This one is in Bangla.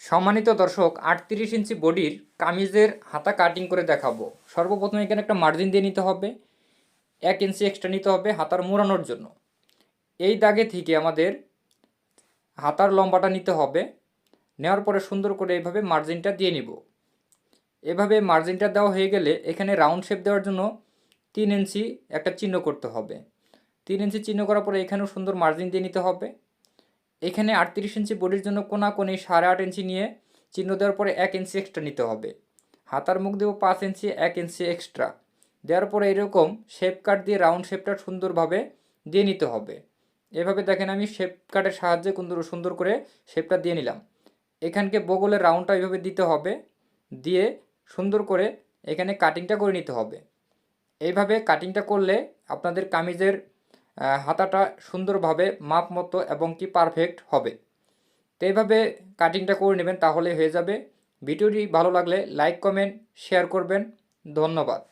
সম্মানিত দর্শক, 38 ইঞ্চি বডির কামিজের হাতা কাটিং করে দেখাবো। সর্বপ্রথম এখানে একটা মার্জিন দিয়ে নিতে হবে, 1 ইঞ্চি এক্সট্রা নিতে হবে হাতার মোড়ানোর জন্য। এই দাগে থেকে আমাদের হাতার লম্বাটা নিতে হবে। নেওয়ার পরে সুন্দর করে এইভাবে মার্জিনটা দিয়ে নিব। এভাবে মার্জিনটা দেওয়া হয়ে গেলে এখানে রাউন্ড শেপ দেওয়ার জন্য 3 ইঞ্চি একটা চিহ্ন করতে হবে। 3 ইঞ্চি চিহ্ন করার পরে এখানেও সুন্দর মার্জিন দিয়ে নিতে হবে। এখানে 38 ইঞ্চি বডির জন্য কোনাকুনি 8.5 ইঞ্চি নিয়ে চিহ্ন দেওয়ার পরে 1 ইঞ্চি এক্সট্রা নিতে হবে। হাতার মুখ দেবো 5 ইঞ্চি, 1 ইঞ্চি এক্সট্রা দেওয়ার পরে এরকম শেপ কাট দিয়ে রাউন্ড শেপটা সুন্দরভাবে দিয়ে নিতে হবে। এভাবে দেখেন আমি শেপ কাটের সাহায্যে সুন্দর করে শেপটা দিয়ে নিলাম। এখানকে বগলের রাউন্ডটা এইভাবে দিতে হবে, দিয়ে সুন্দর করে এখানে কাটিংটা করে নিতে হবে। এইভাবে কাটিংটা করলে আপনাদের কামিজের হাতাটা সুন্দরভাবে মাপ মতো এবং কি পারফেক্ট হবে। তো এইভাবে কাটিংটা করে নেবেন, তাহলে হয়ে যাবে। ভিডিওটি ভালো লাগলে লাইক কমেন্ট শেয়ার করবেন। ধন্যবাদ।